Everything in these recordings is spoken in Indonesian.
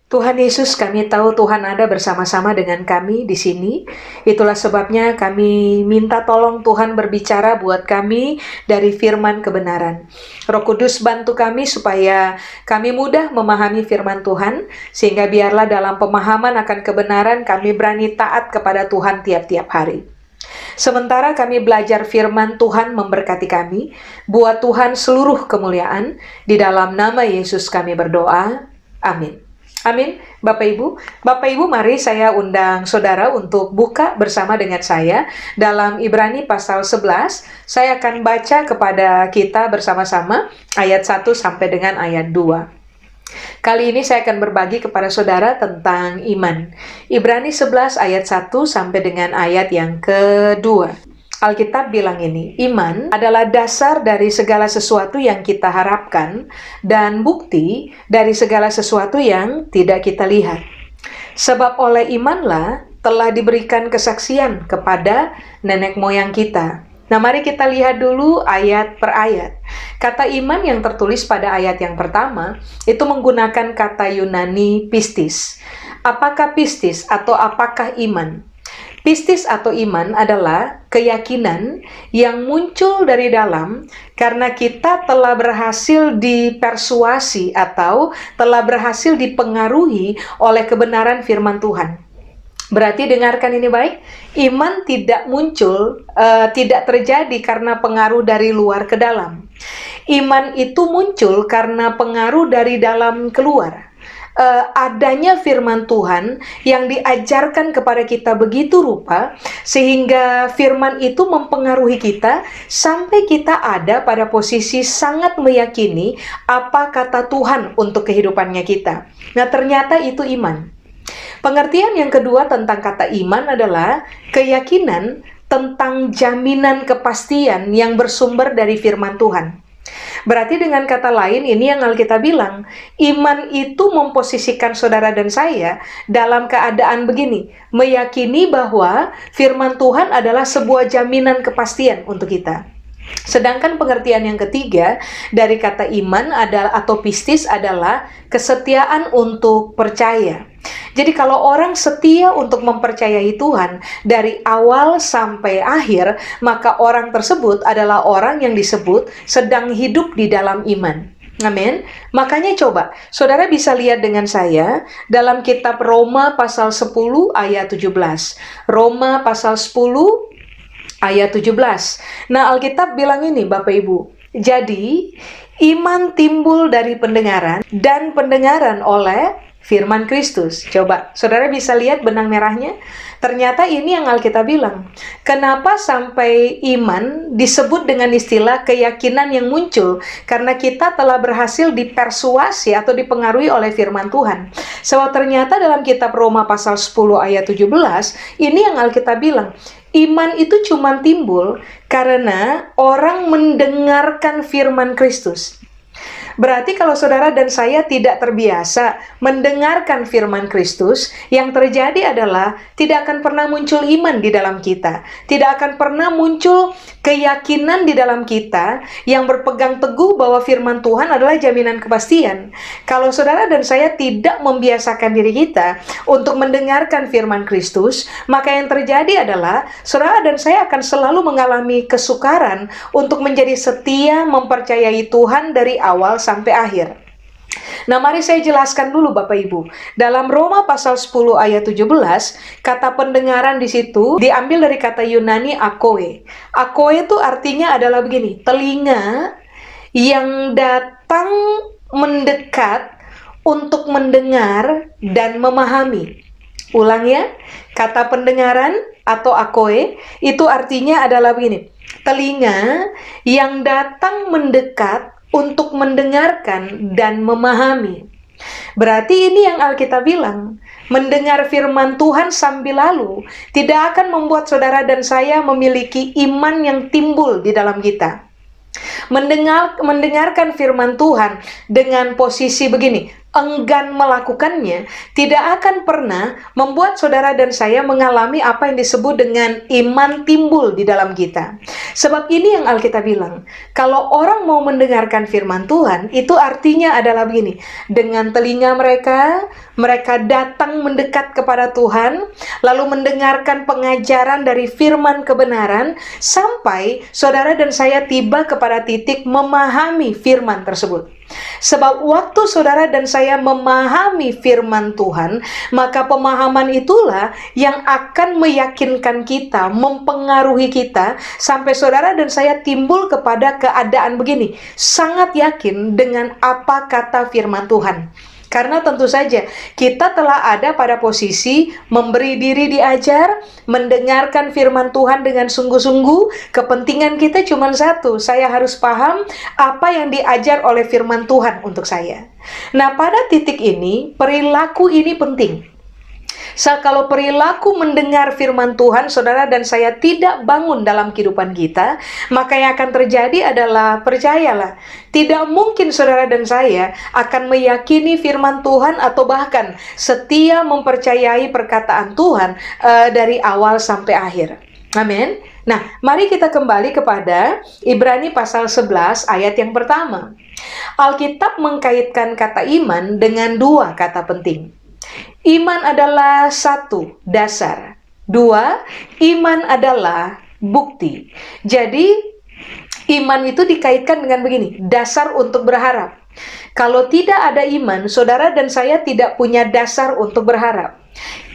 Tuhan Yesus, kami tahu Tuhan ada bersama-sama dengan kami di sini. Itulah sebabnya kami minta tolong Tuhan berbicara buat kami dari firman kebenaran. Roh Kudus bantu kami supaya kami mudah memahami firman Tuhan, sehingga biarlah dalam pemahaman akan kebenaran kami berani taat kepada Tuhan tiap-tiap hari. Sementara kami belajar firman Tuhan memberkati kami, buat Tuhan seluruh kemuliaan. Di dalam nama Yesus kami berdoa. Amin. Amin. Bapak Ibu, mari saya undang saudara untuk buka bersama dengan saya dalam Ibrani pasal 11. Saya akan baca kepada kita bersama-sama ayat 1 sampai dengan ayat 2. Kali ini saya akan berbagi kepada saudara tentang iman. Ibrani 11 ayat 1 sampai dengan ayat yang kedua. Alkitab bilang ini, iman adalah dasar dari segala sesuatu yang kita harapkan dan bukti dari segala sesuatu yang tidak kita lihat. Sebab oleh imanlah telah diberikan kesaksian kepada nenek moyang kita. Nah, mari kita lihat dulu ayat per ayat. Kata iman yang tertulis pada ayat yang pertama itu menggunakan kata Yunani pistis. Apakah pistis atau apakah iman? Pistis atau iman adalah keyakinan yang muncul dari dalam karena kita telah berhasil dipersuasi atau telah berhasil dipengaruhi oleh kebenaran firman Tuhan. Berarti dengarkan ini baik, iman tidak muncul, tidak terjadi karena pengaruh dari luar ke dalam. Iman itu muncul karena pengaruh dari dalam keluar. Adanya firman Tuhan yang diajarkan kepada kita begitu rupa sehingga firman itu mempengaruhi kita sampai kita ada pada posisi sangat meyakini apa kata Tuhan untuk kehidupannya kita. Nah, ternyata itu iman. Pengertian yang kedua tentang kata iman adalah keyakinan tentang jaminan kepastian yang bersumber dari firman Tuhan. Berarti dengan kata lain, ini yang Alkitab bilang, iman itu memposisikan saudara dan saya dalam keadaan begini, meyakini bahwa firman Tuhan adalah sebuah jaminan kepastian untuk kita. Sedangkan pengertian yang ketiga dari kata iman adalah atau pistis adalah kesetiaan untuk percaya. Jadi kalau orang setia untuk mempercayai Tuhan dari awal sampai akhir, maka orang tersebut adalah orang yang disebut sedang hidup di dalam iman. Amin. Makanya coba, saudara bisa lihat dengan saya dalam kitab Roma pasal 10 ayat 17. Roma pasal 10 ayat 17. Nah, Alkitab bilang ini, Bapak Ibu. Jadi, iman timbul dari pendengaran dan pendengaran oleh firman Kristus. Coba, saudara bisa lihat benang merahnya? Ternyata ini yang Alkitab bilang. Kenapa sampai iman disebut dengan istilah keyakinan yang muncul? Karena kita telah berhasil dipersuasi atau dipengaruhi oleh firman Tuhan. Sebab ternyata dalam kitab Roma pasal 10 ayat 17, ini yang Alkitab bilang. Iman itu cuma timbul karena orang mendengarkan firman Kristus. Berarti kalau saudara dan saya tidak terbiasa mendengarkan firman Kristus, yang terjadi adalah tidak akan pernah muncul iman di dalam kita. Tidak akan pernah muncul keyakinan di dalam kita yang berpegang teguh bahwa firman Tuhan adalah jaminan kepastian. Kalau saudara dan saya tidak membiasakan diri kita untuk mendengarkan firman Kristus, maka yang terjadi adalah saudara dan saya akan selalu mengalami kesukaran untuk menjadi setia mempercayai Tuhan dari awal sampai akhir. Nah, mari saya jelaskan dulu Bapak Ibu. Dalam Roma pasal 10 ayat 17, kata pendengaran di situ diambil dari kata Yunani akoe. Akoe itu artinya adalah begini, telinga yang datang mendekat untuk mendengar dan memahami. Ulang ya, kata pendengaran atau akoe itu artinya adalah begini, telinga yang datang mendekat untuk mendengarkan dan memahami. Berarti ini yang Alkitab bilang, mendengar firman Tuhan sambil lalu tidak akan membuat saudara dan saya memiliki iman yang timbul di dalam kita. Mendengarkan firman Tuhan dengan posisi begini, enggan melakukannya, tidak akan pernah membuat saudara dan saya mengalami apa yang disebut dengan iman timbul di dalam kita. Sebab ini yang Alkitab bilang, kalau orang mau mendengarkan firman Tuhan, itu artinya adalah begini, dengan telinga mereka datang mendekat kepada Tuhan, lalu mendengarkan pengajaran dari firman kebenaran, sampai saudara dan saya tiba kepada titik memahami firman tersebut. Sebab waktu saudara dan saya memahami firman Tuhan, maka pemahaman itulah yang akan meyakinkan kita, mempengaruhi kita, sampai saudara dan saya timbul kepada keadaan begini, sangat yakin dengan apa kata firman Tuhan. Karena tentu saja kita telah ada pada posisi memberi diri diajar, mendengarkan firman Tuhan dengan sungguh-sungguh. Kepentingan kita cuma satu, saya harus paham apa yang diajar oleh firman Tuhan untuk saya. Nah, pada titik ini, perilaku ini penting. Kalau perilaku mendengar firman Tuhan, saudara dan saya tidak bangun dalam kehidupan kita, maka yang akan terjadi adalah, percayalah, tidak mungkin saudara dan saya akan meyakini firman Tuhan atau bahkan setia mempercayai perkataan Tuhan dari awal sampai akhir. Amin. Nah, mari kita kembali kepada Ibrani pasal 11 ayat yang pertama. Alkitab mengkaitkan kata iman dengan dua kata penting. Iman adalah satu, dasar. Dua, iman adalah bukti. Jadi, iman itu dikaitkan dengan begini, dasar untuk berharap. Kalau tidak ada iman, saudara dan saya tidak punya dasar untuk berharap.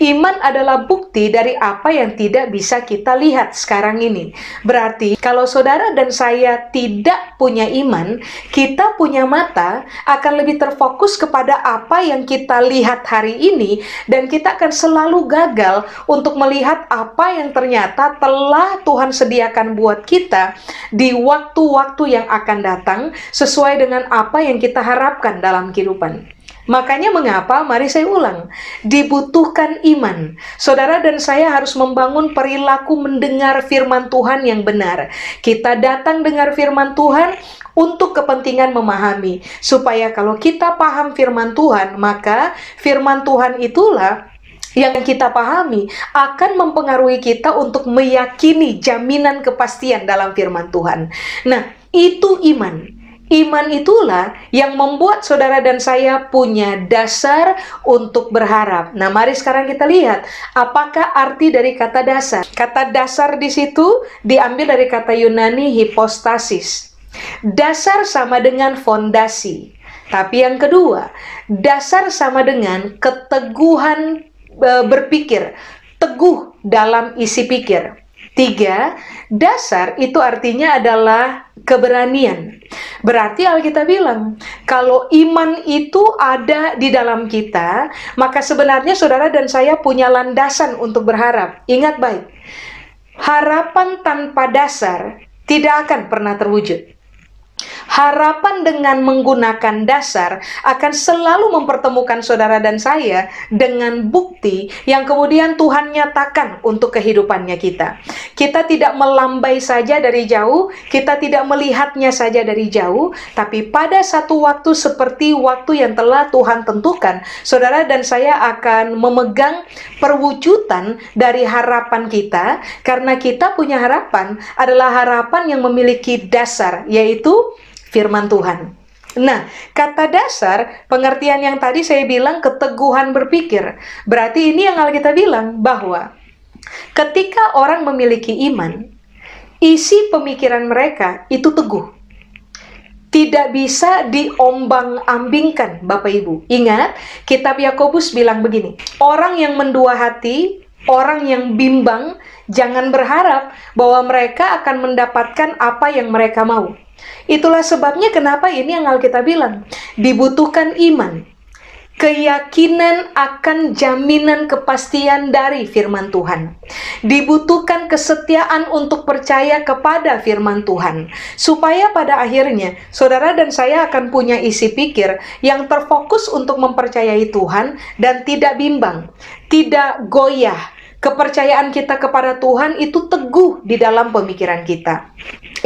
Iman adalah bukti dari apa yang tidak bisa kita lihat sekarang ini. Berarti kalau saudara dan saya tidak punya iman, kita punya mata akan lebih terfokus kepada apa yang kita lihat hari ini, dan kita akan selalu gagal untuk melihat apa yang ternyata telah Tuhan sediakan buat kita di waktu-waktu yang akan datang, sesuai dengan apa yang kita harapkan dalam kehidupan. Makanya mengapa, mari saya ulang, dibutuhkan iman. Saudara dan saya harus membangun perilaku mendengar firman Tuhan yang benar. Kita datang dengar firman Tuhan untuk kepentingan memahami. Supaya kalau kita paham firman Tuhan, maka firman Tuhan itulah yang kita pahami akan mempengaruhi kita untuk meyakini jaminan kepastian dalam firman Tuhan. Nah, itu iman. Iman itulah yang membuat saudara dan saya punya dasar untuk berharap. Nah, mari sekarang kita lihat apakah arti dari kata dasar. Kata dasar di situ diambil dari kata Yunani hypostasis. Dasar sama dengan fondasi. Tapi yang kedua, dasar sama dengan keteguhan berpikir, teguh dalam isi pikir. Tiga, dasar itu artinya adalah keberanian. Berarti Alkitab bilang, kalau iman itu ada di dalam kita, maka sebenarnya saudara dan saya punya landasan untuk berharap. Ingat baik, harapan tanpa dasar tidak akan pernah terwujud. Harapan dengan menggunakan dasar akan selalu mempertemukan saudara dan saya dengan bukti yang kemudian Tuhan nyatakan untuk kehidupannya kita. Kita tidak melambai saja dari jauh, kita tidak melihatnya saja dari jauh, tapi pada satu waktu seperti waktu yang telah Tuhan tentukan, saudara dan saya akan memegang perwujudan dari harapan kita, karena kita punya harapan adalah harapan yang memiliki dasar, yaitu firman Tuhan. Nah, kata dasar, pengertian yang tadi saya bilang keteguhan berpikir. Berarti ini yang Alkitab bilang bahwa ketika orang memiliki iman, isi pemikiran mereka itu teguh. Tidak bisa diombang-ambingkan, Bapak Ibu. Ingat, kitab Yakobus bilang begini, orang yang mendua hati, orang yang bimbang, jangan berharap bahwa mereka akan mendapatkan apa yang mereka mau. Itulah sebabnya kenapa ini yang Alkitab bilang, dibutuhkan iman, keyakinan akan jaminan kepastian dari firman Tuhan. Dibutuhkan kesetiaan untuk percaya kepada firman Tuhan, supaya pada akhirnya saudara dan saya akan punya isi pikir yang terfokus untuk mempercayai Tuhan dan tidak bimbang, tidak goyah, kepercayaan kita kepada Tuhan itu teguh di dalam pemikiran kita.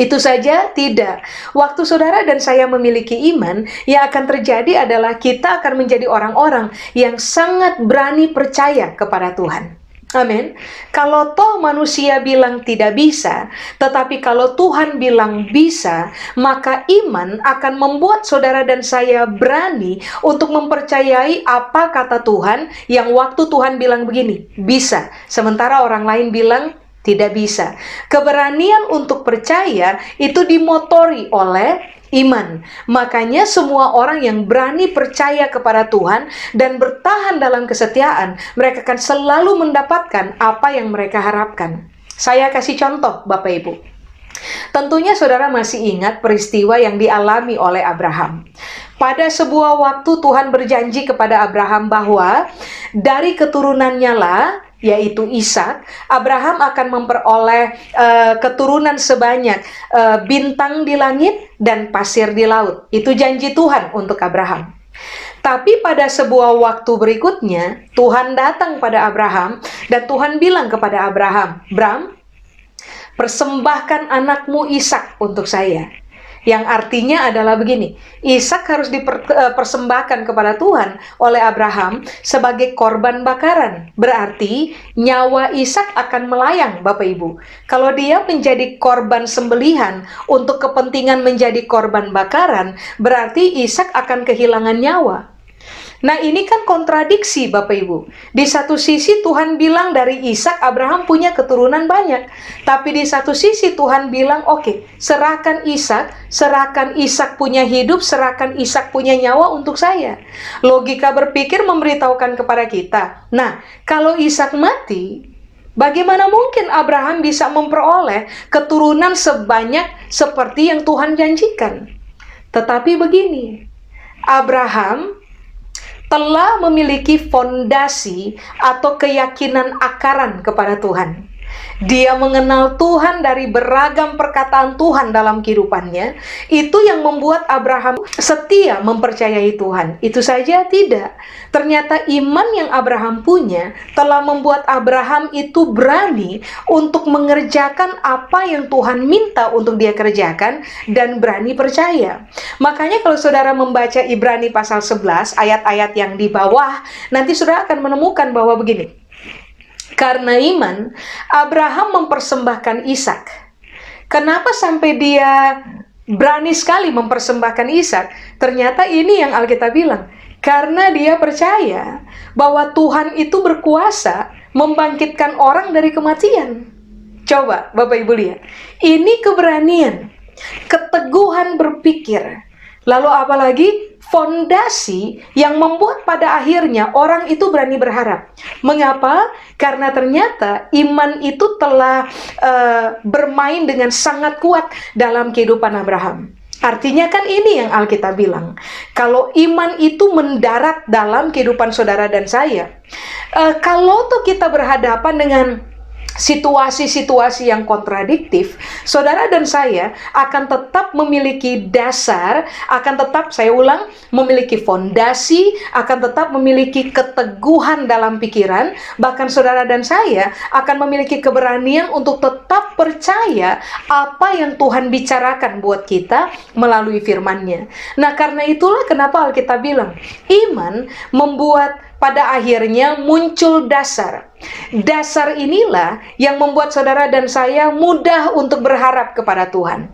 Itu saja tidak. Waktu saudara dan saya memiliki iman, yang akan terjadi adalah kita akan menjadi orang-orang yang sangat berani percaya kepada Tuhan. Amin. Kalau toh manusia bilang tidak bisa, tetapi kalau Tuhan bilang bisa, maka iman akan membuat saudara dan saya berani untuk mempercayai apa kata Tuhan yang waktu Tuhan bilang begini, bisa. Sementara orang lain bilang tidak bisa. Keberanian untuk percaya itu dimotori oleh iman. Makanya semua orang yang berani percaya kepada Tuhan dan bertahan dalam kesetiaan, mereka akan selalu mendapatkan apa yang mereka harapkan. Saya kasih contoh, Bapak Ibu. Tentunya saudara masih ingat peristiwa yang dialami oleh Abraham. Pada sebuah waktu Tuhan berjanji kepada Abraham bahwa dari keturunannya lah, yaitu Ishak, Abraham akan memperoleh keturunan sebanyak bintang di langit dan pasir di laut. Itu janji Tuhan untuk Abraham. Tapi pada sebuah waktu berikutnya, Tuhan datang pada Abraham dan Tuhan bilang kepada Abraham, "Bram, persembahkan anakmu Ishak untuk saya." Yang artinya adalah begini, Ishak harus dipersembahkan kepada Tuhan oleh Abraham sebagai korban bakaran. Berarti nyawa Ishak akan melayang, Bapak Ibu. Kalau dia menjadi korban sembelihan untuk kepentingan menjadi korban bakaran, berarti Ishak akan kehilangan nyawa. Nah, ini kan kontradiksi, Bapak Ibu. Di satu sisi Tuhan bilang dari Ishak Abraham punya keturunan banyak. Tapi di satu sisi Tuhan bilang, oke, serahkan Ishak punya hidup, serahkan Ishak punya nyawa untuk saya. Logika berpikir memberitahukan kepada kita, nah, kalau Ishak mati, bagaimana mungkin Abraham bisa memperoleh keturunan sebanyak seperti yang Tuhan janjikan? Tetapi begini, Abraham telah memiliki fondasi atau keyakinan akaran kepada Tuhan. Dia mengenal Tuhan dari beragam perkataan Tuhan dalam kehidupannya. Itu yang membuat Abraham setia mempercayai Tuhan. Itu saja tidak. Ternyata iman yang Abraham punya telah membuat Abraham itu berani untuk mengerjakan apa yang Tuhan minta untuk dia kerjakan dan berani percaya. Makanya kalau saudara membaca Ibrani pasal 11, ayat-ayat yang di bawah, nanti saudara akan menemukan bahwa begini. Karena iman, Abraham mempersembahkan Ishak. Kenapa sampai dia berani sekali mempersembahkan Ishak? Ternyata ini yang Alkitab bilang. Karena dia percaya bahwa Tuhan itu berkuasa membangkitkan orang dari kematian. Coba Bapak Ibu lihat. Ini keberanian, keteguhan berpikir. Lalu apalagi fondasi yang membuat pada akhirnya orang itu berani berharap. Mengapa? Karena ternyata iman itu telah bermain dengan sangat kuat dalam kehidupan Abraham. Artinya kan ini yang Alkitab bilang. Kalau iman itu mendarat dalam kehidupan saudara dan saya. Kalau tuh kita berhadapan dengan situasi-situasi yang kontradiktif, saudara dan saya akan tetap memiliki dasar, akan tetap, saya ulang, memiliki fondasi, akan tetap memiliki keteguhan dalam pikiran, bahkan saudara dan saya akan memiliki keberanian untuk tetap percaya apa yang Tuhan bicarakan buat kita melalui firman-Nya. Nah, karena itulah kenapa Alkitab bilang, iman membuat pada akhirnya muncul dasar. Dasar inilah yang membuat saudara dan saya mudah untuk berharap kepada Tuhan.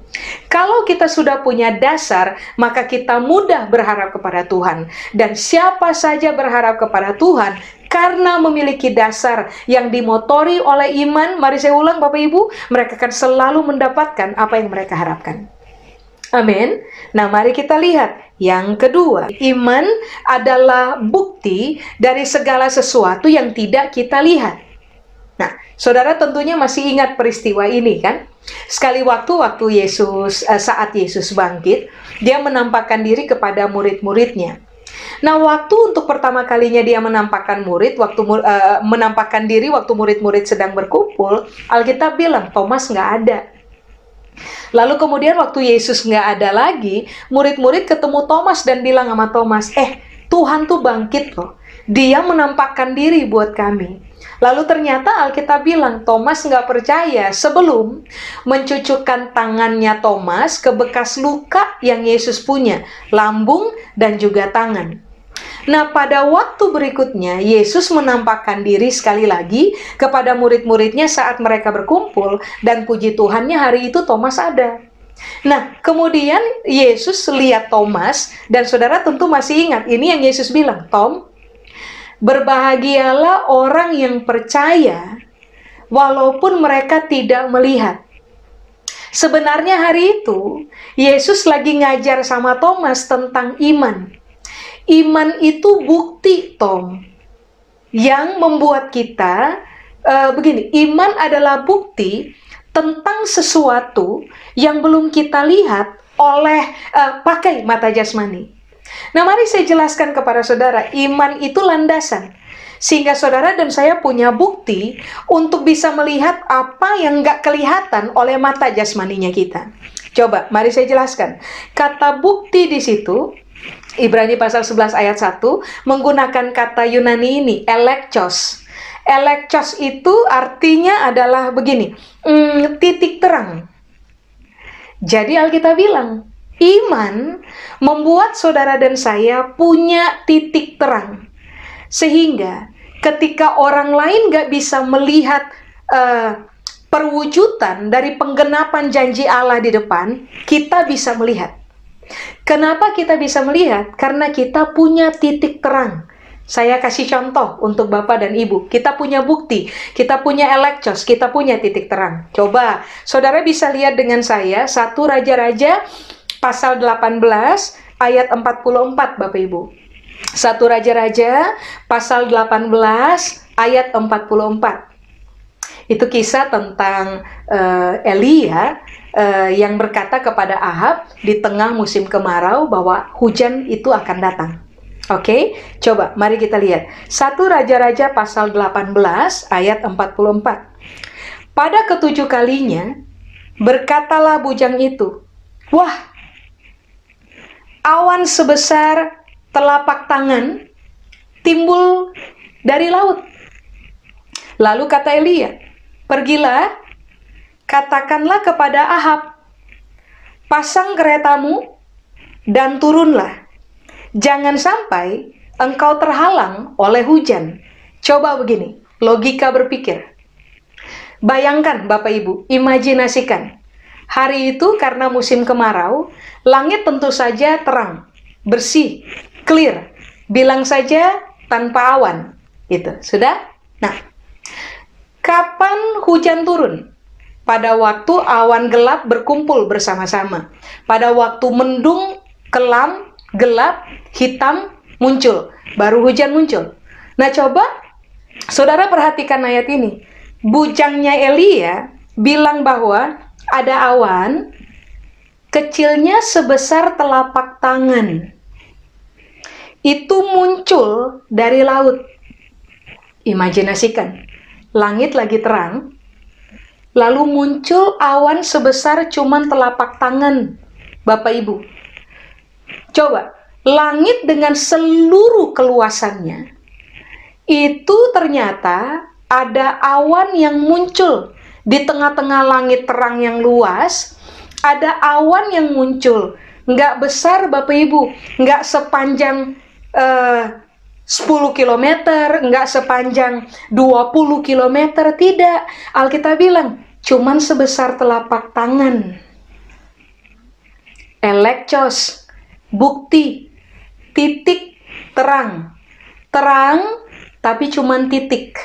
Kalau kita sudah punya dasar, maka kita mudah berharap kepada Tuhan. Dan siapa saja berharap kepada Tuhan karena memiliki dasar yang dimotori oleh iman, mari saya ulang Bapak Ibu, mereka akan selalu mendapatkan apa yang mereka harapkan. Amin. Nah, mari kita lihat. Yang kedua, iman adalah bukti dari segala sesuatu yang tidak kita lihat. Nah, saudara tentunya masih ingat peristiwa ini kan? Sekali waktu Yesus, saat Yesus bangkit, dia menampakkan diri kepada murid-muridnya. Nah, waktu untuk pertama kalinya dia menampakkan menampakkan diri waktu murid-murid sedang berkumpul, Alkitab bilang Thomas nggak ada. Lalu kemudian waktu Yesus nggak ada lagi, murid-murid ketemu Thomas dan bilang sama Thomas, Tuhan tuh bangkit loh. Dia menampakkan diri buat kami. Lalu ternyata Alkitab bilang Thomas nggak percaya sebelum mencucukkan tangannya Thomas ke bekas luka yang Yesus punya, lambung dan juga tangan. Nah, pada waktu berikutnya, Yesus menampakkan diri sekali lagi kepada murid-muridnya saat mereka berkumpul, dan puji Tuhannya hari itu Thomas ada. Nah, kemudian Yesus lihat Thomas, dan saudara tentu masih ingat, ini yang Yesus bilang, Tom, berbahagialah orang yang percaya walaupun mereka tidak melihat. Sebenarnya hari itu, Yesus lagi ngajar sama Thomas tentang iman. Iman itu bukti, Tom, yang membuat kita begini, iman adalah bukti tentang sesuatu yang belum kita lihat oleh pakai mata jasmani. Nah, mari saya jelaskan kepada saudara, iman itu landasan sehingga saudara dan saya punya bukti untuk bisa melihat apa yang nggak kelihatan oleh mata jasmaninya kita. Coba, mari saya jelaskan. Kata bukti di situ Ibrani pasal 11 ayat 1 menggunakan kata Yunani ini, elekchos. Elekchos itu artinya adalah begini, titik terang. Jadi Alkitab bilang, iman membuat saudara dan saya punya titik terang. Sehingga ketika orang lain gak bisa melihat perwujudan dari penggenapan janji Allah di depan, kita bisa melihat. Kenapa kita bisa melihat? Karena kita punya titik terang. Saya kasih contoh untuk Bapak dan Ibu. Kita punya bukti, kita punya elekchos, kita punya titik terang. Coba, saudara bisa lihat dengan saya, 1 Raja-Raja pasal 18 ayat 44, Bapak Ibu. 1 Raja-Raja pasal 18 ayat 44. Itu kisah tentang Elia yang berkata kepada Ahab di tengah musim kemarau bahwa hujan itu akan datang. Oke, coba mari kita lihat. 1 Raja-Raja pasal 18 ayat 44. Pada ketujuh kalinya, berkatalah bujang itu, wah, awan sebesar telapak tangan timbul dari laut. Lalu kata Elia, pergilah, katakanlah kepada Ahab, pasang keretamu dan turunlah. Jangan sampai engkau terhalang oleh hujan. Coba begini, logika berpikir. Bayangkan Bapak Ibu, imajinasikan. Hari itu karena musim kemarau, langit tentu saja terang, bersih, clear. Bilang saja tanpa awan. Gitu, sudah? Nah, kapan hujan turun? Pada waktu awan gelap berkumpul bersama-sama. Pada waktu mendung, kelam, gelap, hitam muncul. Baru hujan muncul. Nah, coba saudara perhatikan ayat ini. Bujangnya Elia bilang bahwa ada awan kecilnya sebesar telapak tangan. Itu muncul dari laut. Imajinasikan. Langit lagi terang, lalu muncul awan sebesar cuman telapak tangan, Bapak Ibu. Coba, langit dengan seluruh keluasannya, itu ternyata ada awan yang muncul di tengah-tengah langit terang yang luas, ada awan yang muncul, nggak besar Bapak Ibu, nggak sepanjang 10 km, nggak sepanjang 20 km, tidak. Alkitab bilang, cuman sebesar telapak tangan. Elekchos, bukti, titik, terang. Terang, tapi cuman titik.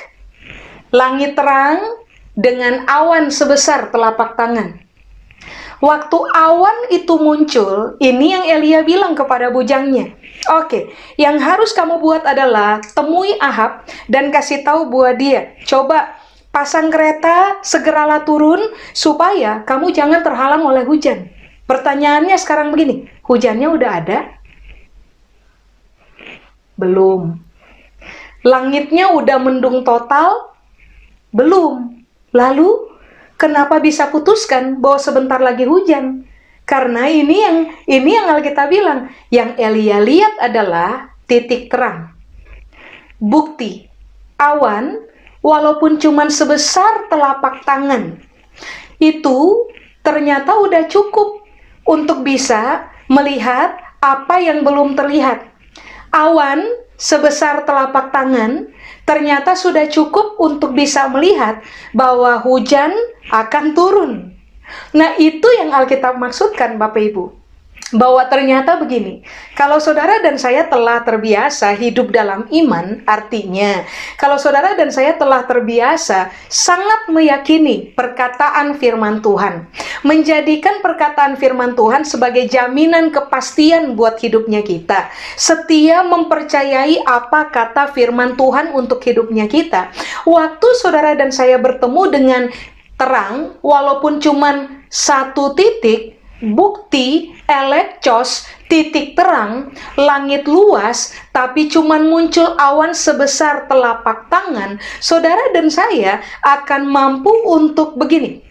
Langit terang dengan awan sebesar telapak tangan. Waktu awan itu muncul, ini yang Elia bilang kepada bujangnya. Oke, yang harus kamu buat adalah temui Ahab dan kasih tahu buat dia. Coba pasang kereta, segeralah turun supaya kamu jangan terhalang oleh hujan. Pertanyaannya sekarang begini, hujannya udah ada? Belum. Langitnya udah mendung total? Belum. Lalu kenapa bisa putuskan bahwa sebentar lagi hujan? Karena ini yang Alkitab bilang, yang Elia lihat adalah titik terang. bukti. Awan, walaupun cuman sebesar telapak tangan, itu ternyata udah cukup untuk bisa melihat apa yang belum terlihat. Awan sebesar telapak tangan ternyata sudah cukup untuk bisa melihat bahwa hujan akan turun. Nah, itu yang Alkitab maksudkan, Bapak Ibu. Bahwa ternyata begini, kalau saudara dan saya telah terbiasa hidup dalam iman, artinya kalau saudara dan saya telah terbiasa sangat meyakini perkataan firman Tuhan, menjadikan perkataan firman Tuhan sebagai jaminan kepastian buat hidupnya kita, setia mempercayai apa kata firman Tuhan untuk hidupnya kita. Waktu saudara dan saya bertemu dengan terang, walaupun cuman satu titik, bukti, elektos, titik terang, langit luas, tapi cuman muncul awan sebesar telapak tangan, saudara dan saya akan mampu untuk begini,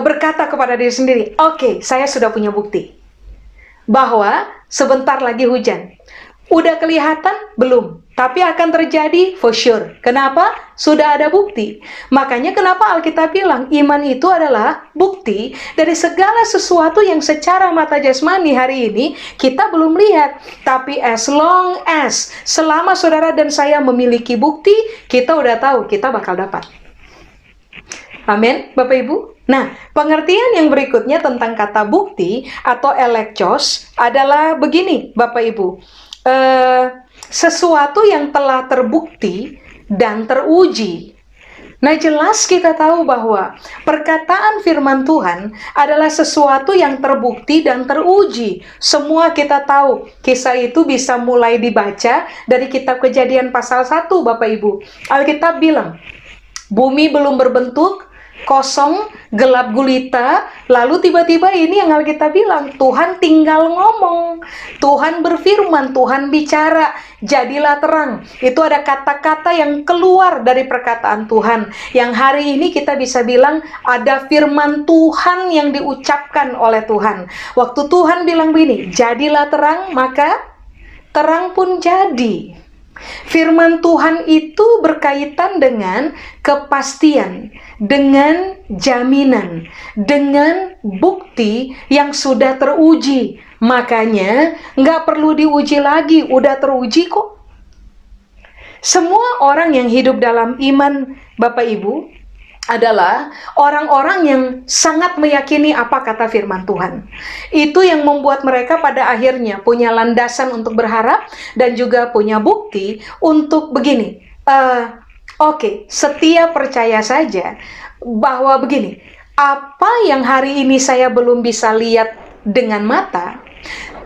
berkata kepada diri sendiri, oke, saya sudah punya bukti bahwa sebentar lagi hujan. Udah kelihatan? Belum. Tapi akan terjadi for sure. Kenapa? Sudah ada bukti. Makanya kenapa Alkitab bilang iman itu adalah bukti dari segala sesuatu yang secara mata jasmani hari ini kita belum lihat. Tapi as long as, selama saudara dan saya memiliki bukti, kita udah tahu kita bakal dapat. Amin, Bapak Ibu. Nah, pengertian yang berikutnya tentang kata bukti atau elektos adalah begini, Bapak Ibu. Sesuatu yang telah terbukti dan teruji. Nah, jelas kita tahu bahwa perkataan firman Tuhan adalah sesuatu yang terbukti dan teruji. Semua kita tahu, kisah itu bisa mulai dibaca dari kitab Kejadian pasal 1, Bapak Ibu. Alkitab bilang, bumi belum berbentuk, kosong, gelap gulita, lalu tiba-tiba ini yang Alkitab bilang, Tuhan tinggal ngomong, Tuhan berfirman, Tuhan bicara, jadilah terang. Itu ada kata-kata yang keluar dari perkataan Tuhan, yang hari ini kita bisa bilang ada firman Tuhan yang diucapkan oleh Tuhan. Waktu Tuhan bilang begini, jadilah terang, maka terang pun jadi. Firman Tuhan itu berkaitan dengan kepastian, dengan jaminan, dengan bukti yang sudah teruji. Makanya nggak perlu diuji lagi, udah teruji kok. Semua orang yang hidup dalam iman, Bapak Ibu, adalah orang-orang yang sangat meyakini apa kata firman Tuhan. Itu yang membuat mereka pada akhirnya punya landasan untuk berharap dan juga punya bukti untuk begini. Oke, setia percaya saja bahwa begini, apa yang hari ini saya belum bisa lihat dengan mata,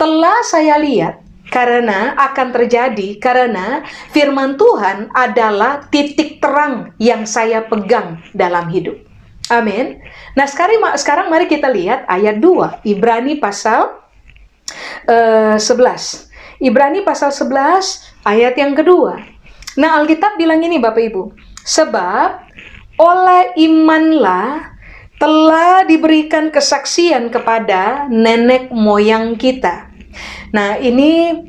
telah saya lihat. Karena akan terjadi, karena firman Tuhan adalah titik terang yang saya pegang dalam hidup. Amin. Nah, sekarang mari kita lihat ayat 2, Ibrani pasal 11. Ibrani pasal 11, ayat yang kedua. Nah, Alkitab bilang ini, Bapak Ibu. Sebab oleh imanlah telah diberikan kesaksian kepada nenek moyang kita. Nah, ini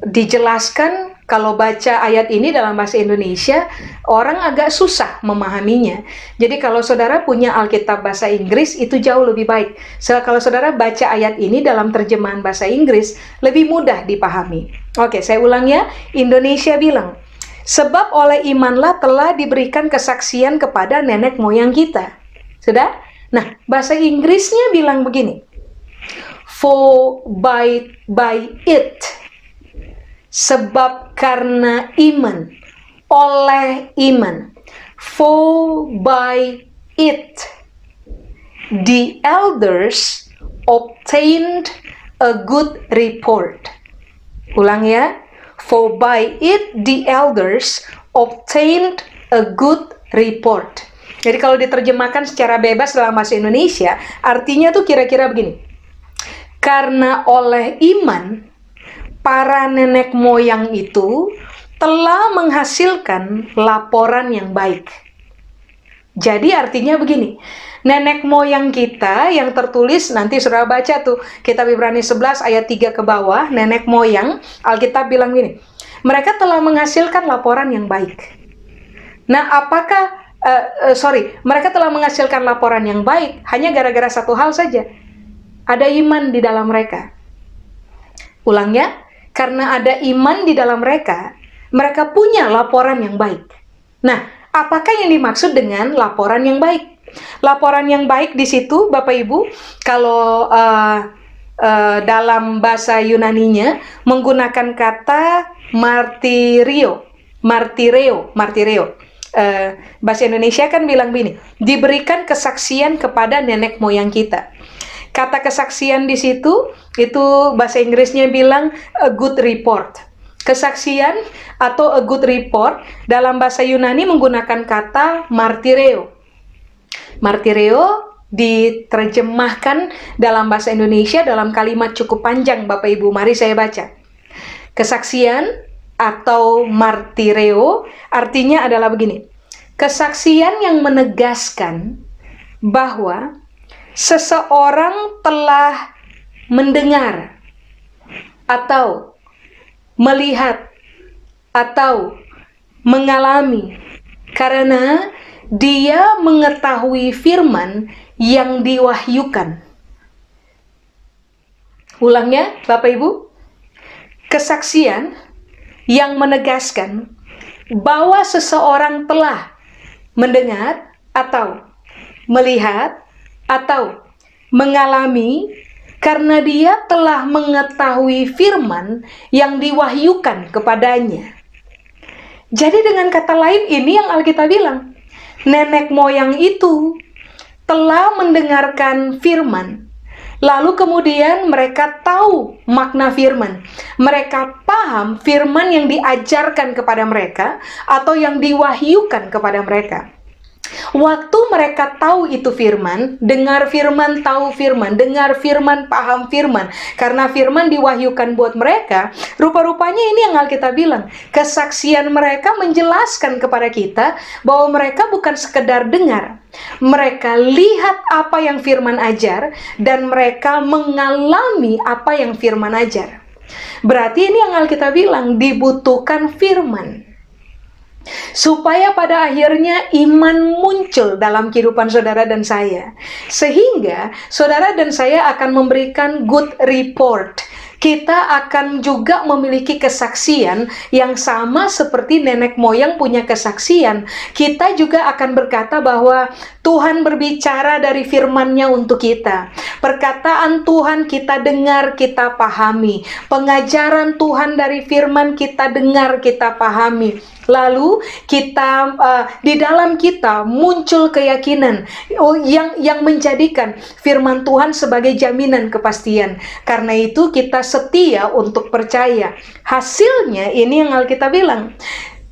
dijelaskan kalau baca ayat ini dalam bahasa Indonesia, orang agak susah memahaminya. Jadi kalau saudara punya Alkitab bahasa Inggris, itu jauh lebih baik. Kalau saudara baca ayat ini dalam terjemahan bahasa Inggris, lebih mudah dipahami. Oke, saya ulang ya. Indonesia bilang, sebab oleh imanlah telah diberikan kesaksian kepada nenek moyang kita. Sudah? Nah, bahasa Inggrisnya bilang begini. For by it, sebab karena iman, oleh iman. For by it, the elders obtained a good report. Ulang ya. For by it, the elders obtained a good report. Jadi kalau diterjemahkan secara bebas dalam bahasa Indonesia, artinya tuh kira-kira begini. Karena oleh iman, para nenek moyang itu telah menghasilkan laporan yang baik. Jadi artinya begini, nenek moyang kita yang tertulis, nanti saudara baca tuh, kitab Ibrani 11 ayat 3 ke bawah, nenek moyang, Alkitab bilang gini, Mereka telah menghasilkan laporan yang baik. Nah, mereka telah menghasilkan laporan yang baik hanya gara-gara satu hal saja. Ada iman di dalam mereka. Ulangnya, karena ada iman di dalam mereka, mereka punya laporan yang baik. Nah, apakah yang dimaksud dengan laporan yang baik? Laporan yang baik di situ, Bapak Ibu, kalau dalam bahasa Yunaninya menggunakan kata martireo. Bahasa Indonesia kan bilang begini, diberikan kesaksian kepada nenek moyang kita. Kata kesaksian di situ, itu bahasa Inggrisnya bilang a good report. Kesaksian atau a good report dalam bahasa Yunani menggunakan kata martireo. Martireo diterjemahkan dalam bahasa Indonesia dalam kalimat cukup panjang, Bapak Ibu. Mari saya baca. Kesaksian atau martireo artinya adalah begini. Kesaksian yang menegaskan bahwa seseorang telah mendengar atau melihat atau mengalami karena dia mengetahui firman yang diwahyukan. Ulangnya, Bapak Ibu, kesaksian yang menegaskan bahwa seseorang telah mendengar atau melihat atau mengalami karena dia telah mengetahui firman yang diwahyukan kepadanya. Jadi dengan kata lain, ini yang Alkitab bilang, nenek moyang itu telah mendengarkan firman, lalu kemudian mereka tahu makna firman. Mereka paham firman yang diajarkan kepada mereka atau yang diwahyukan kepada mereka. Waktu mereka tahu itu firman, dengar firman, tahu firman, dengar firman, paham firman, karena firman diwahyukan buat mereka, rupa-rupanya ini yang Alkitab bilang, kesaksian mereka menjelaskan kepada kita bahwa mereka bukan sekedar dengar, mereka lihat apa yang firman ajar, dan mereka mengalami apa yang firman ajar. Berarti ini yang Alkitab bilang, dibutuhkan firman supaya pada akhirnya iman muncul dalam kehidupan saudara dan saya, sehingga saudara dan saya akan memberikan good report. Kita akan juga memiliki kesaksian yang sama seperti nenek moyang punya kesaksian. Kita juga akan berkata bahwa Tuhan berbicara dari firman-Nya untuk kita. Perkataan Tuhan kita dengar, kita pahami. Pengajaran Tuhan dari firman kita dengar, kita pahami. Lalu kita di dalam kita muncul keyakinan yang menjadikan firman Tuhan sebagai jaminan kepastian. Karena itu kita setia untuk percaya. Hasilnya ini yang Alkitab bilang.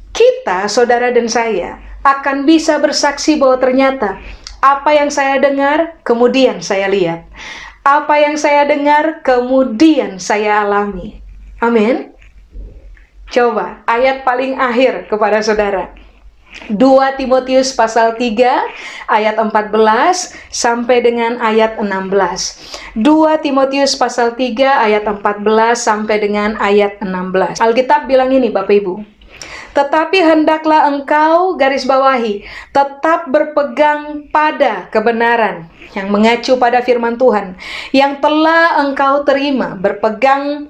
Kita, saudara dan saya, akan bisa bersaksi bahwa ternyata apa yang saya dengar, kemudian saya lihat. Apa yang saya dengar, kemudian saya alami. Amin. Coba ayat paling akhir kepada saudara. 2 Timotius pasal 3 ayat 14 sampai dengan ayat 16. 2 Timotius pasal 3 ayat 14 sampai dengan ayat 16. Alkitab bilang ini, Bapak Ibu. Tetapi hendaklah engkau, garis bawahi, tetap berpegang pada kebenaran, yang mengacu pada firman Tuhan, yang telah engkau terima,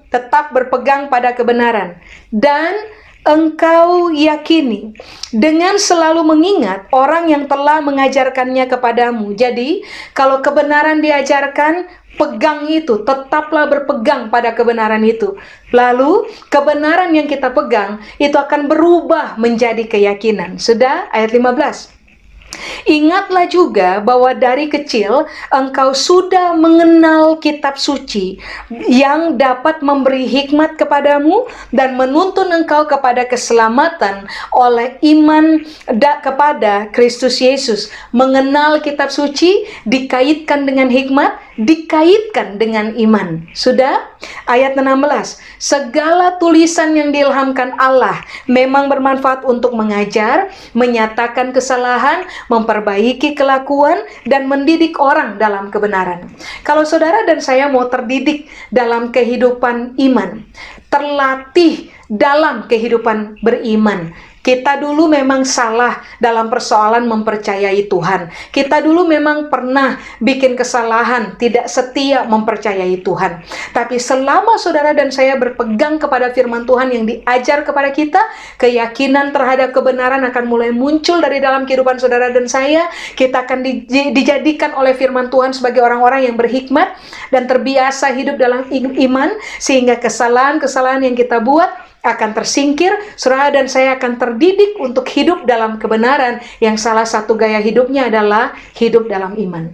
tetap berpegang pada kebenaran, dan engkau yakini, dengan selalu mengingat orang yang telah mengajarkannya kepadamu. Jadi, kalau kebenaran diajarkan, pegang itu, tetaplah berpegang pada kebenaran itu. Lalu, kebenaran yang kita pegang, itu akan berubah menjadi keyakinan. Sudah, ayat 15. Ingatlah juga bahwa dari kecil engkau sudah mengenal kitab suci yang dapat memberi hikmat kepadamu dan menuntun engkau kepada keselamatan oleh iman kepada Kristus Yesus. Mengenal kitab suci dikaitkan dengan hikmat, dikaitkan dengan iman. Sudah? Ayat 16. Segala tulisan yang diilhamkan Allah memang bermanfaat untuk mengajar, menyatakan kesalahan, memperbaiki kelakuan, dan mendidik orang dalam kebenaran. Kalau saudara dan saya mau terdidik dalam kehidupan iman, terlatih dalam kehidupan beriman. Kita dulu memang salah dalam persoalan mempercayai Tuhan. Kita dulu memang pernah bikin kesalahan, tidak setia mempercayai Tuhan. Tapi selama saudara dan saya berpegang kepada firman Tuhan yang diajar kepada kita, keyakinan terhadap kebenaran akan mulai muncul dari dalam kehidupan saudara dan saya. Kita akan dijadikan oleh firman Tuhan sebagai orang-orang yang berhikmat dan terbiasa hidup dalam iman, sehingga kesalahan-kesalahan yang kita buat akan tersingkir. Saudara dan saya akan terdidik untuk hidup dalam kebenaran, yang salah satu gaya hidupnya adalah hidup dalam iman.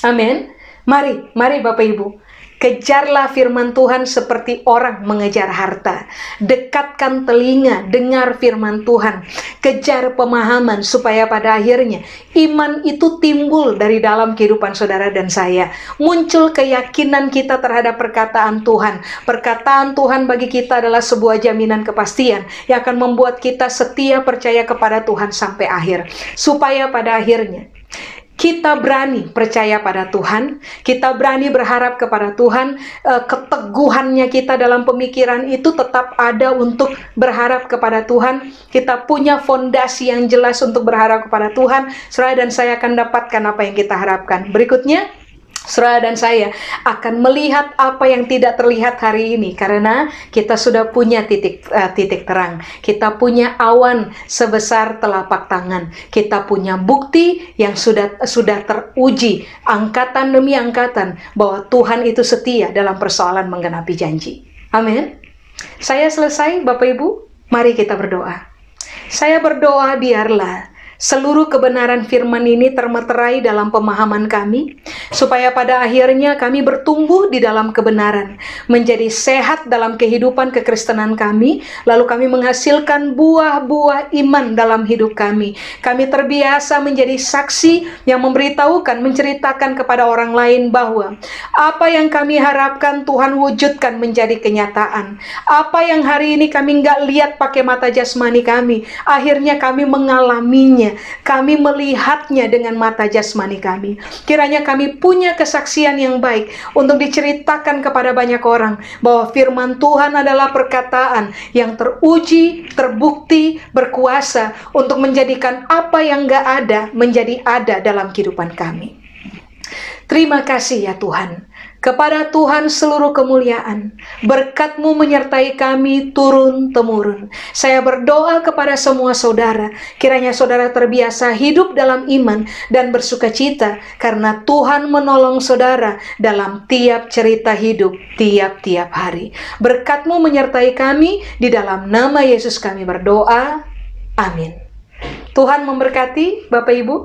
Amin. Mari Bapak Ibu, kejarlah firman Tuhan seperti orang mengejar harta. Dekatkan telinga, dengar firman Tuhan. Kejar pemahaman supaya pada akhirnya iman itu timbul dari dalam kehidupan saudara dan saya. Muncul keyakinan kita terhadap perkataan Tuhan. Perkataan Tuhan bagi kita adalah sebuah jaminan kepastian yang akan membuat kita setia percaya kepada Tuhan sampai akhir. Supaya pada akhirnya kita berani percaya pada Tuhan, kita berani berharap kepada Tuhan, keteguhannya kita dalam pemikiran itu tetap ada untuk berharap kepada Tuhan. Kita punya fondasi yang jelas untuk berharap kepada Tuhan. Saudara dan saya akan dapatkan apa yang kita harapkan. Berikutnya, saudara dan saya akan melihat apa yang tidak terlihat hari ini, karena kita sudah punya titik terang. Kita punya awan sebesar telapak tangan. Kita punya bukti yang sudah teruji angkatan demi angkatan bahwa Tuhan itu setia dalam persoalan menggenapi janji. Amin. Saya selesai, Bapak Ibu. Mari kita berdoa. Saya berdoa biarlah seluruh kebenaran firman ini termeterai dalam pemahaman kami, supaya pada akhirnya kami bertumbuh di dalam kebenaran, menjadi sehat dalam kehidupan kekristenan kami, lalu kami menghasilkan buah-buah iman dalam hidup kami. Kami terbiasa menjadi saksi yang memberitahukan, menceritakan kepada orang lain bahwa apa yang kami harapkan Tuhan wujudkan menjadi kenyataan. Apa yang hari ini kami nggak lihat pakai mata jasmani kami, akhirnya kami mengalaminya. Kami melihatnya dengan mata jasmani kami. Kiranya kami punya kesaksian yang baik untuk diceritakan kepada banyak orang bahwa firman Tuhan adalah perkataan yang teruji, terbukti, berkuasa untuk menjadikan apa yang gak ada menjadi ada dalam kehidupan kami. Terima kasih ya Tuhan. Kepada Tuhan seluruh kemuliaan, berkat-Mu menyertai kami turun-temurun. Saya berdoa kepada semua saudara, kiranya saudara terbiasa hidup dalam iman dan bersukacita, karena Tuhan menolong saudara dalam tiap cerita hidup, tiap-tiap hari. Berkat-Mu menyertai kami, di dalam nama Yesus kami berdoa. Amin. Tuhan memberkati Bapak Ibu.